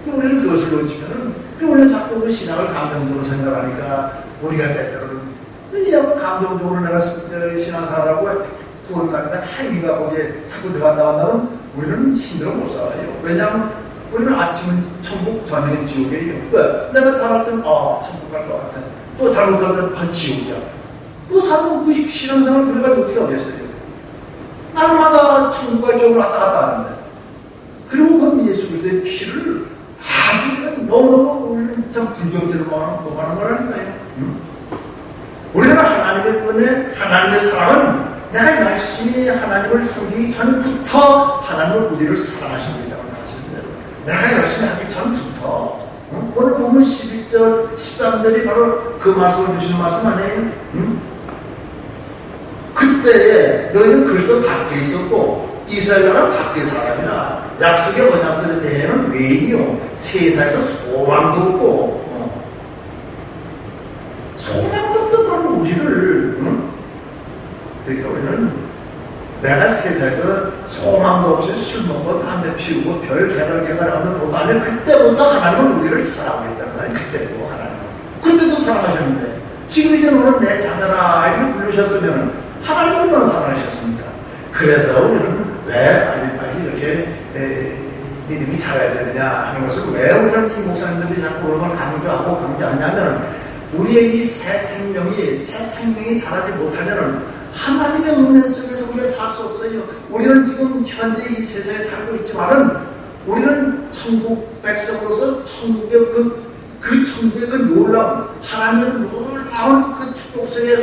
우리는 그것을 놓치면은 우리는 자꾸 그 신앙을 감정적으로 생각하니까 우리가 때때로는 감정적으로 내가 신앙생활하고 구원받는다 행위가 거기에 자꾸 들어간다면 우리는 힘들어 못 살아요. 왜냐하면 우리는 아침은 천국, 저녁은 지옥이에요. 왜? 내가 잘할 때는 천국 갈 것 같아. 또 잘못할 때는 지옥이야. 그 사람은 그 신앙생활을 그래가지고 어떻게 하겠어요? 날마다 천국과 지옥을 왔다 갔다 하는데 그리고 그 예수 그리스도의 피를 아주 그냥 너무너무 우리는 참 불경제로 먹하는 거라니까요. 우리는 하나님의 은혜, 하나님의 사랑은 내가 열심히 하나님을 섬기기 전부터 하나님은 우리를 사랑하신 분이라는 사실인데 내가 열심히 하기 전부터 오늘 보면 12절, 13절이 바로 그 말씀을 주시는 말씀 아니에요? 그때에 너희는 그리스도 밖에 있었고 이스라엘 나라 밖의 사람이라 약속의 언약들에 대해는 외인이요 세상에서 소망도 없고 소망도 없던 바로 우리를 그러니까 우리는 내가 세상에서 소망도 없이 술 먹고 담배 피우고 별 개발하면 돈 달래 그때부터 하나님은 우리를 사랑하시다는 거예요. 그때도 사랑하셨는데 지금 이제 너는 내 자녀라 이렇게 부르셨으면 하나님은 얼마나 사랑하셨습니까? 그래서 우리는 왜 빨리빨리 이렇게 믿음이 자라야 되느냐 하는 것을 왜 우리는 이 목사님들이 자꾸 그런 걸 강조하냐면 우리의 이 새 생명이 자라지 못하면 하나님의 은혜 속에서 우리가 살 수 없어요. 우리는 지금 현재 이 세상에 살고 있지만은 우리는 천국 백성으로서 그 천국의 그 놀라운 하나님의 놀라운 그 축복 속에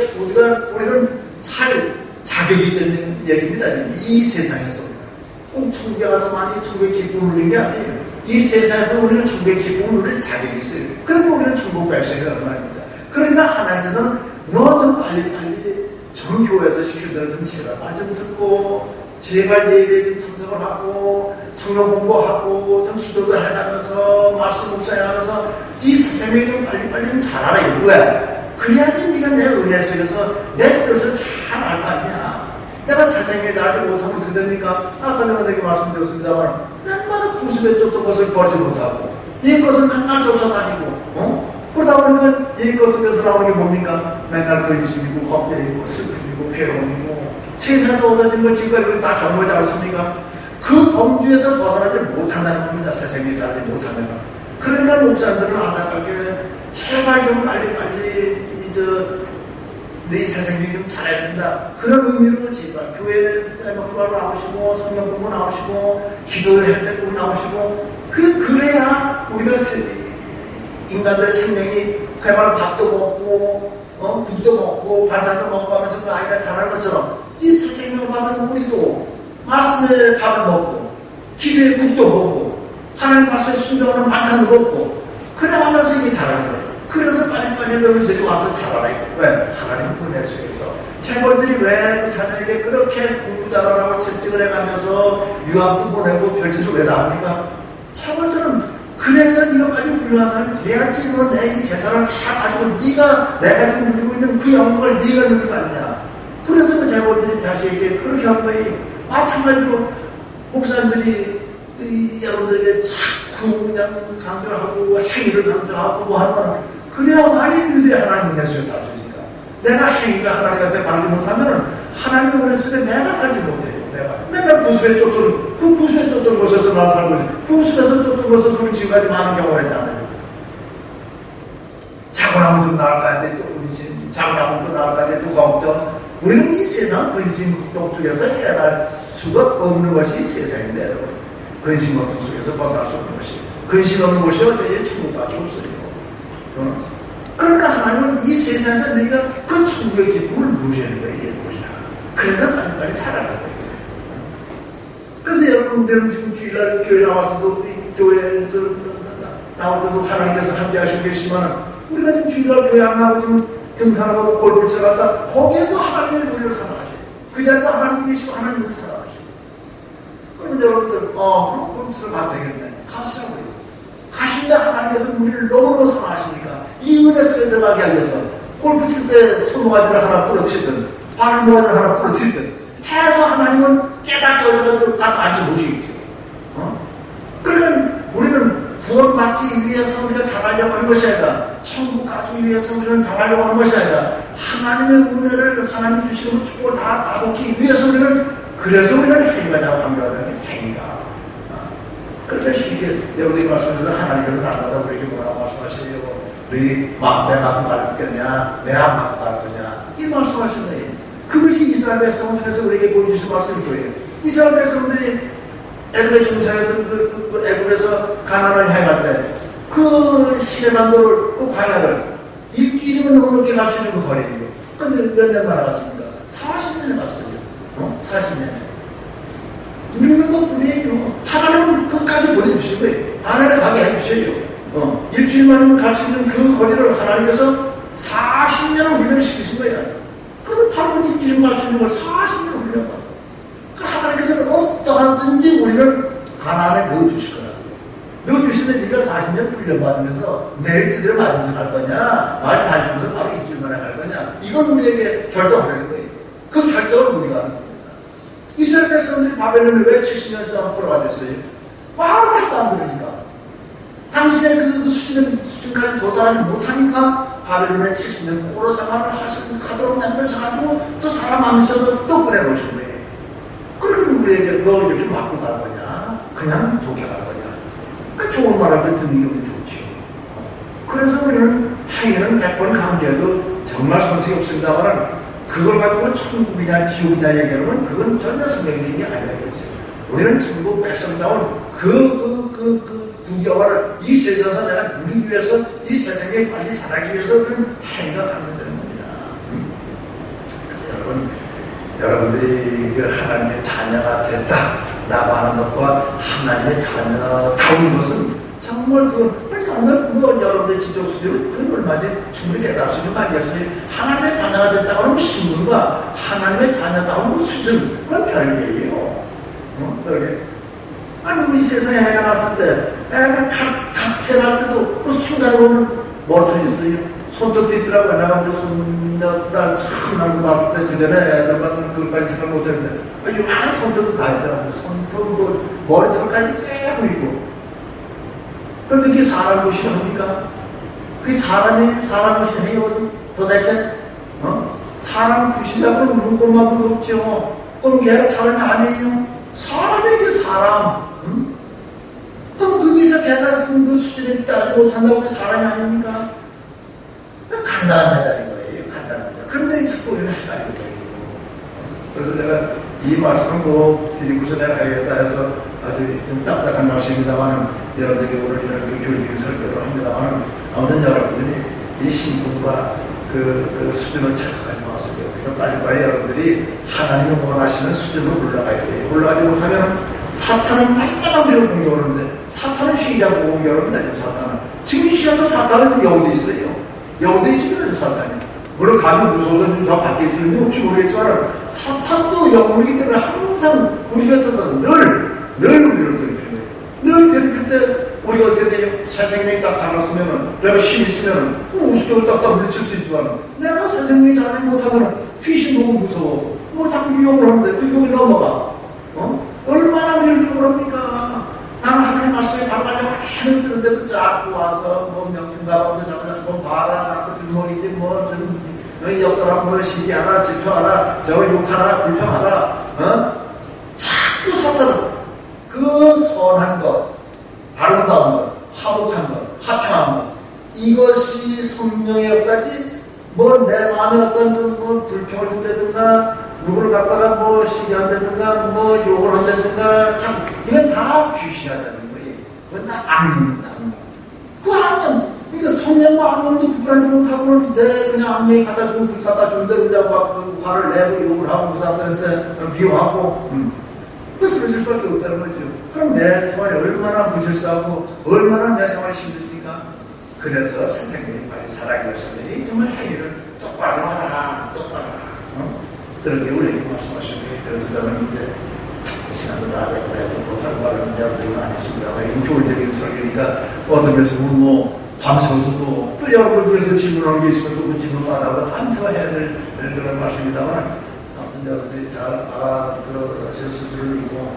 우리는 살 자격이 되는 얘기입니다. 이 세상에서 꼭 천국에 가서 많이 천국의 기쁨을 누리는 게 아니에요. 이 세상에서 우리는 천국의 기쁨을 누릴 자격이 있어요. 그래서 우리는 천국 백성이라는 말입니다. 그러니까 하나님께서는 너 좀 빨리빨리 좀 교회에서 시킬 대로 좀 제발 말 좀 듣고 제발 예배에 좀 참석을 하고 성경 공부하고 좀 기도도 해가면서 말씀 묵상하면서 이 선생님이 좀 빨리빨리 좀 잘하라 이거야. 그래야지 네가 내 은혜 속에서 내 뜻을 잘 알 거 아니야. 내가 선생님이 잘하지 못하면 어떻게 됩니까? 아까 내가 내게 말씀드렸습니다만 날마다 90의 쪽도 것을 버리지 못하고 이 것을 맨날 쫓아다니고 그러다 보니까 이 것 속에서 나오는 게 뭡니까? 맨날 근심이고 걱정이고 슬픔이고 괴로움이고 세상에서 얻어진 것 지금까지 다 경험하지 않습니까? 그 범주에서 벗어나지 못한다는 겁니다. 세상에 잘하지 못한다는 겁니다. 그러니까 목사님들은 안타깝게 제발 좀 빨리빨리 네 세상이 좀 잘해야 된다. 그런 의미로 제발 교회에 목사로 나오시고 성경 공부 나오시고 기도회 때 꼭 나오시고 그래야 우리가 인간들의 생명이 그야말로 밥도 먹고 국도 먹고 반찬도 먹고 하면서 그 아이가 자라는 것처럼 이 새 생명을 받은 우리도 말씀에 밥을 먹고 기도에 국도 먹고 하나님 말씀에 순종하는 반찬도 먹고 그래 하면서 이게 자라는 거예요. 그래서 빨리빨리 너희들이 와서 자라라 이거. 왜? 하나님 은혜 속에서 체벌들이 왜 그 자녀에게 그렇게 공부 잘하라고 채찍을 해가면서 유학도 보내고 별짓을 왜 다 합니까? 체벌들은 그래서 네가 빨리 훌륭한 사람이 돼야지 너 내 이 재산을 다 가지고 네가 내가 지금 누리고 있는 그 영광을 네가 누릴 거 아니냐. 그래서 그 재벌들이 자식에게 그렇게 한 거예요. 마찬가지로 목사님들이 여러분들에게 자꾸 그냥 강조하고 행위를 강조하고 뭐 하는 거는 그래야만이 너희들이 하나님 은혜 속에 살 수 있으니까. 내가 행위가 하나님 앞에 바르지 못하면 하나님 은혜 속에 내가 살지 못해요. 내가 맨날 구습에 쫓던 그 구습에 쫓던 곳에서 나 살고 있어요. 구습에서 쫓던 곳에서 우리 지금까지 많은 경험을 했잖아요. 자고 나면 좀 나을 거 아닌데 또 근심, 자고 나면 또 나을 거 아닌데 또 걱정. 우리는 이 세상 근심 걱정 속에서 해낼 수가 없는 것이 이 세상인데 여러분. 근심 걱정 속에서 벗어날 수 없는 것이. 근심 없는 곳이 어디에 천국밖에 없어요. 그러니까 하나님은 이 세상에서 너희가 그 천국의 기쁨을 누리는 거예요. 그래서 빨리빨리 잘하는 거예요. 그래서 여러분들은 지금 주일날 교회 나와서도 교회에 나올 때도 하나님께서 함께 하시고 계시지만 우리가 지금 주일날 교회 안 나오고 지금 등산하고 골프를 쳐간다. 거기에도 하나님의 우리를 사랑하셔요. 그 자리도 하나님이 계시고 하나님을 사랑하셔요. 그러면 여러분들 그럼 골프 치러 가도 되겠네. 가시라고요. 가신다. 하나님께서 우리를 너무너무 사랑하시니까 이 은혜 속에 들어가게 하기 위해서 골프 칠 때 손모가지를 하나 부러뜨리든 발모가지를 하나 부러뜨리든 해서 하나님은 깨닫게 하셔서 딱 앉혀보시겠죠. 그러면 우리는 구원받기 위해서 우리가 잘하려고 하는 것이 아니라 천국 가기 위해서 우리는 잘하려고 하는 것이 아니라 하나님의 은혜를 하나님이 주시는 축복을 다 따먹기 위해서 그래서 우리는 행위가 강조하는 행위가. 그러니까 쉽게 여러분이 말씀하셔서 하나님께서 날마다 우리에게 뭐라고 말씀하시냐고 너희 내 맞고 갈 거냐 내 안 맞고 갈 거냐 이 말씀하신 거예요. 그것이 이스라엘 백성을 통해서 우리에게 보여주신 말씀일 거예요. 이스라엘 백성들이 애굽에 종살이던 그 애굽에서 가나안을 향할 때 그 시내반도를 그 광야를 일주일이면 넘게 갈 수 있는 그 거리예요. 근데 몇 년 날아갔습니다. 40년에 갔어요. 40년에. 믿는 것뿐이에요. 하나님은 끝까지 보내주신 거예요. 안에 가게 해주셔요. 일주일만이면 갈 수 있는 그 거리를 하나님께서 40년을 훈련시키신 거예요. 그럼 바로 일주일만 갈 수 있는 걸 40년을 훈련받아. 그러니까 하나님께서는 어떠하든지 우리를 가나안에 넣어주실 거라고요. 넣어주시면 네가 40년 훈련받으면서 내일 그대로 맞으면서 갈 거냐 말 잘 주면서 바로 일주일 만에 갈 거냐 이건 우리에게 결정하는 거예요. 그 결정을 우리가 하는 거예요. 이스라엘 백성들이 바벨론에 왜 70년 동안 포로가 됐어요? 말을 해도 안 들으니까. 당신의 그 수준까지 도달하지 못하니까 바벨론에 70년 포로 생활을 하도록 만드셔가지고 또 사람 만드셔도 또 보내놓으신 거예요. 그러면 우리에게 너 이렇게 맞고 갈 거냐? 그냥 좋게 갈 거냐? 그 좋은 말을 듣는 게 우리 좋지요. 그래서 우리는 행위는 100번 강조해도 정말 손색이 없습니다만 그 그걸 가지고 천국이냐 지옥이냐 얘기하면 그건 전혀 성경적인 게 아니야. 우리는 천국 백성다운 그 구경을 이 세상에서 내가 누리기 위해서 이 세상에 빨리 자라기 위해서 그런 행위가 갖는 되는 겁니다. 그래서 여러분들이 그 하나님의 자녀가 됐다라고 하는 것과 하나님의 자녀다운 것은 정말 오늘 여러분들 지적 수준은 그건 얼마든지 충분히 깨달을 수 있는 말이었어요. 하나님의 자녀가 됐다고 하는 신분과 하나님의 자녀다운 수준, 그건 별개예요. 그러게. 아니, 우리 세상에 애가 났을 때, 애가 갓 태어날 때도 그 순간에 보면 뭐가 있어요? 손톱도 있더라고요. 내가 우리 손녀딸 처음 난 거 봤을 때, 그 전에 애들만 그것까지 생각 못 했는데, 요만한 손톱도 다 있더라고요. 손톱도 머리털까지 쬐고 있고. 그런데 그게 사람 무시를 합니까? 그게 사람 무시를 해요, 도대체? 사람 구시라고 눈꼽만 없죠. 그럼 걔가 사람이 아니에요? 사람에게 사람. 그럼 그게 걔가 그 수준에 따르지 못한다고 그 사람이 아닙니까? 간단한 대답인 거예요. 간단한 대답. 그런데 자꾸 우리는 헷갈리는 거예요. 그래서 제가 이 말씀은 뭐 드리고서 내가 해야겠다 해서 아주 좀 딱딱한 말씀입니다만 여러분들이 오늘 이런 교육적인 설교를 합니다만 아무튼 여러분들이 이 신분과 그 수준을 착각하지 마세요. 그러니까 빨리빨리 여러분들이 하나님이 원하시는 수준으로 올라가야 돼요. 올라가지 못하면 사탄은 날마다 우리를 공격하는데 사탄은 쉬지 않고 공격합니다. 사탄은. 지금 이 시간도 사탄은 여기도 있어요. 여기도 있습니다. 사탄이. 물론 감이 무서워서 저 밖에 있으면 혹시 모르겠지만 사탄도 영물이기 때문에 항상 우리 곁에서 늘 우리를 괴롭혀요. 늘 괴롭힐 때 우리가 어떻게 되냐? 새 생명이 딱 자랐으면 내가 힘이 있으면 우습게 딱딱 물리칠 수 있지만 내가 새 생명이 자라지 못하면 귀신 보고 무서워. 뭐 자꾸 유혹을 하는데 그 유혹이 넘어가. 얼마나 우리를 유혹을 합니까? 나는 하나님 말씀에 바로 가려고 하는 쓰는데도 자꾸 와서 뭐 명품 가방도 자꾸 뭐 봐라 자꾸 들머리지 뭐 좀 옆사람 뭐 시기하라 질투하라 저거 욕하라 불평하라 자꾸 사탄은 그 선한 것 아름다운 것 화목한 것 화평한 것 이것이 성령의 역사지 뭐 내 마음에 어떤 뭐 불평을 준다든가 누구를 갖다가 뭐 시기한다든가 뭐 욕을 한다든가 참 이건 다 귀신하다는 거예요. 그건 다 악령입니다. 그 악령 그러니까 성령과 악령도 구분하지 못하고는 내 그냥 악령이 갖다 주고 그 갖다 주는 대로 그냥 막 그 화를 내고 욕을 하고 그 사람들한테 미워하고 쓰러질 수밖에 없다는 거죠. 그럼 내 생활이 얼마나 무질서하고 얼마나 내 생활이 힘듭니까? 그래서 선생님이 빨리 자라기 위해서는 정말 행위를 똑바로 하라 똑바로 하라 그렇게 우리에게 말씀하셨는데 그래서 저는 이제 시간도 다 되고 해서 뭐 하는 말은 여러분들이 많이 있습니다만 이건 교훈적인 설교니까 또 어떤 데서 뭐 밤새워서 또 여러분들에서 질문하는 게 있으면 또 그 질문 받아서 밤새워 해야 될 그런 말씀입니다만 아무튼 여러분들이 잘 알아들으실 줄을 믿고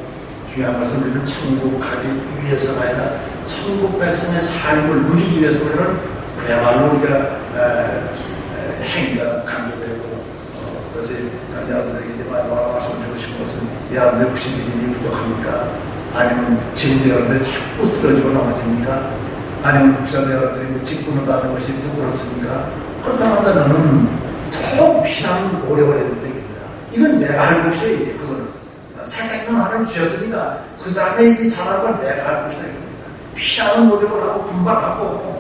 중요한 것은 우리는 천국 가기 위해서가 아니라 천국 백성의 삶을 누리기 위해서 우리는 그야말로 우리가 행위가 강조되고 그래서 여러분들에게 이제 마지막으로 말씀드리고 싶은 것은 여러분들 혹시 믿음이 부족합니까? 아니면 지금도 여러분들이 자꾸 쓰러지고 넘어집니까? 아니면 혹시 여러분들이 뭐 직분을 받은 것이 부끄럽습니까? 그렇다면 너는 더 피난 오래오래 됩니다. 이건 내가 할 것이야 이제 그거는 새 생명 하나님 주셨으니까 그 다음에 이 잘하는 건 내가 할 것이다 이겁니다. 피하는 노력을 하고 분발하고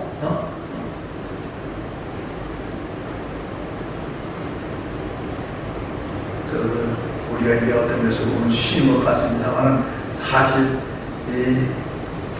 우리가 이게 어떤 면에서 보면 쉬운 것 같습니다만 사실 이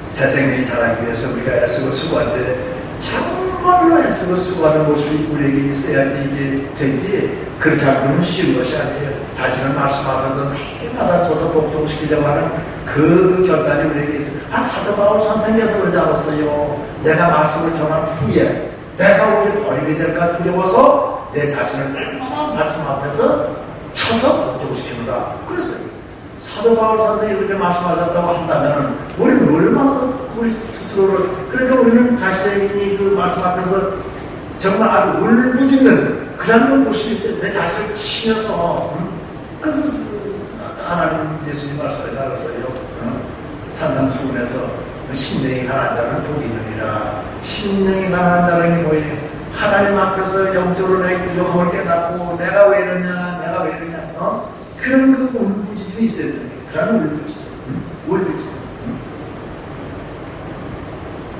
새 생명이 자라기 위해서 우리가 애쓰고 수고할 때 정말로 애쓰고 수고하는 모습이 우리에게 있어야지 이게 되지 그렇지 않고는 쉬운 것이 아니에요. 자신을 말씀 앞에서 매일마다 줘서 복종시키려고 하는 그 결단이 우리에게 있어요. 사도 바울 선생님께서 그러지 않았어요. 내가 말씀을 전한 후에 내가 오늘 버림이 될까 두려워서 내 자신을 얼마나 말씀 앞에서 쳐서 복종시키는가 그랬어요. 사도 바울 선생이 그렇게 말씀하셨다고 한다면 우리는 얼마나 우리 스스로를 그러니까 우리는 자신의 그 말씀 앞에서 정말 아주 울부짖는 그런 모습이 있어요. 내 자신을 치면서 그래서 하나님 예수님 말씀하지 않았어요. 산상수훈에서 심령이 가난한 자는 복이 있느니라. 심령이 가난한 자는 게 뭐예요? 하나님 앞에서 영적으로 내 부족함을 깨닫고 내가 왜 이러냐 그런 그 울부짖음이 있어야 되는 거예요. 그런 울부짖음.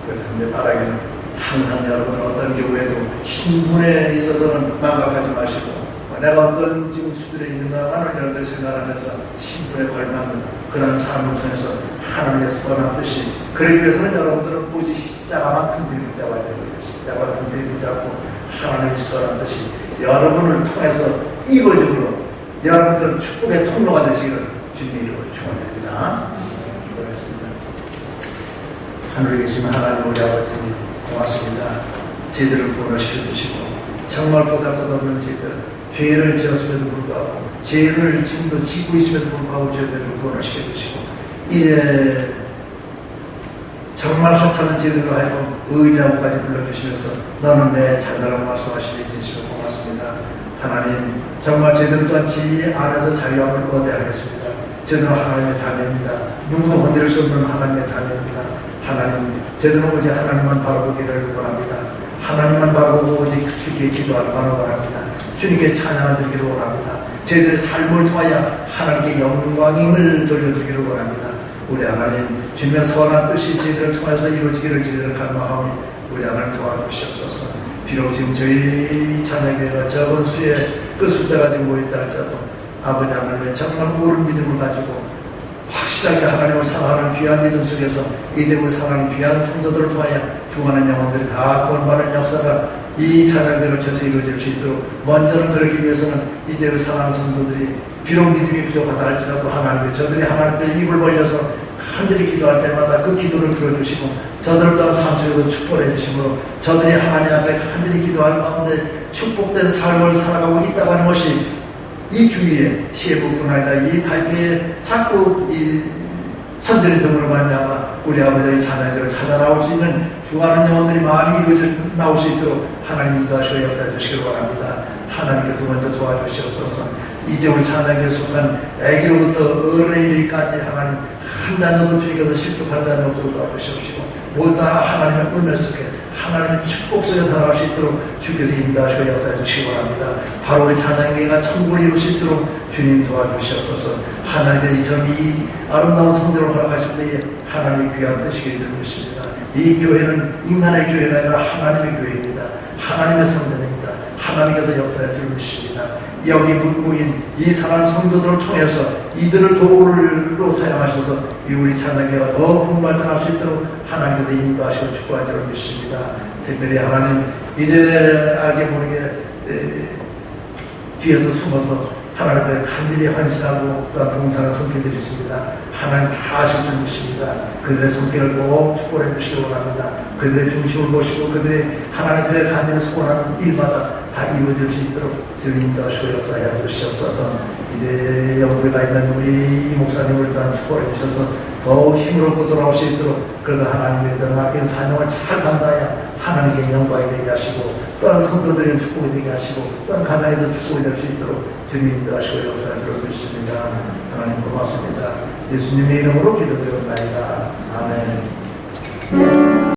그래서 이제 바라기는 항상 여러분 어떤 경우에도 신분에 있어서는 망각하지 마시고 내가 어떤 지금 수준에 있는가만을 여러분들 생각하면서 신분에 걸맞는 그런 삶을 통해서 하나님께서 원하는 뜻이 그러기 위해서는 여러분들은 오직 십자가만 튼튼히 붙잡아야 되는 거예요. 십자가만 튼튼히 붙잡고 하나님의 선한 뜻이 여러분을 통해서 이루어지므로 여러분들은 축복의 통로가 되시기를 주님의 이름으로 축원드립니다. 그렇습니다. 하늘에 계신 하나님 우리 아버지 고맙습니다. 저희들을 구원시켜 주시고 정말 보잘것없는 저희들 죄를 지었음에도 불구하고 죄를 지금도 짓고 있음에도 불구하고 저희들을 구원시켜 주시고 이제 정말 하찮은 죄들로 하여금 의인이라고까지 불러주시면서 너는 내 자녀라고 말씀하시니 진심으로 고맙습니다. 하나님 정말 저희들 또한 지 안에서 자유함을 얻어야겠습니다. 저희들은 하나님의 자녀입니다. 누구도 건드릴 수 없는 하나님의 자녀입니다. 하나님 저희들은 오직 하나님만 바라보기를 원합니다. 하나님만 바라보고 오직 주께 기도하기만 원합니다. 주님께 찬양을 드리기를 원합니다. 저희들의 삶을 통하여 하나님께 영광임을 돌려드리기를 원합니다. 우리 하나님 주님의 선한 뜻이 저희들을 통해서 이루어지기를 저희들을 간구하오니 우리 하나님 도와주시옵소서. 비록 지금 저희 찬양교회가 적은 수의 그 숫자가 지금 모였다 할지라도 아버지 하나님의 정말 옳은 믿음을 가지고 확실하게 하나님을 사랑하는 귀한 믿음 속에서 이제 우리 사랑하는 귀한 성도들을 통하여 중하는 영혼들이 다 구원받는 역사가 이 찬양대로 전세 이루어질 수 있도록 먼저는 그러기 위해서는 이제 우리 사랑하는 성도들이 비록 믿음이 부족하다 할지라도 하나님의 저들이 하나님께 입을 벌려서 간절히 기도할 때마다 그 기도를 들어주시고 저들을 또한 삶 속에서 축복해 주심으로 저들이 하나님 앞에 간절히 기도할 가운데 축복된 삶을 살아가고 있다고 하는 것이 이 주위에 TF뿐 아니라 이 타이페에 자꾸 이 선전이 됨으로 말미암아 우리 아버지의 찬양들을 찾아 나올 수 있는 주하는 영혼들이 많이 이루어져 나올 수 있도록 하나님 인도하시고 역사해 주시길 바랍니다. 하나님께서 먼저 도와주시옵소서. 이제 우리 찬양에 속한 애기로부터 어른에 이르기까지 하나님 한 자녀도 주님께서 실족한 자녀도 도와주시옵시고 모두 다 하나님의 은혜 속에 하나님의 축복 속에 살아갈 수 있도록 주께서 인도하시고 역사해 주시기 바랍니다. 바로 우리 찬양계가 천국을 이룰 수 있도록 주님 도와주시옵소서. 하나님께서 이 아름다운 성전을 허락하실 때에 하나님의 귀한 뜻이게 될 것입니다. 이 교회는 인간의 교회가 아니라 하나님의 교회입니다. 하나님의 성전입니다. 하나님께서 역사해 줄 것입니다. 여기 모인 이 사랑하는 성도들을 통해서 이들을 도구로 사용하셔서 이 우리 찬양계가 더 풍발전할 수 있도록 하나님께서 인도하시고 축복해 줄 것입니다. 특별히 하나님 이제 알게 모르게 뒤에서 숨어서 하나님을 간절히 헌신하고 또한 봉사하는 성도들이 있습니다. 하나님 다 아실 줄 믿습니다. 그들의 손길을 꼭 축복해 주시기 원합니다. 그들의 중심을 모시고 그들의 하나님의 간절히 소원하는 일마다 다 이루어질 수 있도록 주님 인도하시고 역사해 주시옵소서. 이제 영국에 가 있는 우리 이 목사님을 또한 축복해 주셔서 더욱 힘을 얻고 돌아올 수 있도록 그래서 하나님의 맡긴 사명을 잘 감당하여 하나님께 영광이 되게 하시고 또한 성도들의 축복이 되게 하시고 또한 가정에도 축복이 될 수 있도록 주님 인도하시고 역사해 주셨습니다. 하나님 고맙습니다. 예수님의 이름으로 기도드립니다. 아멘.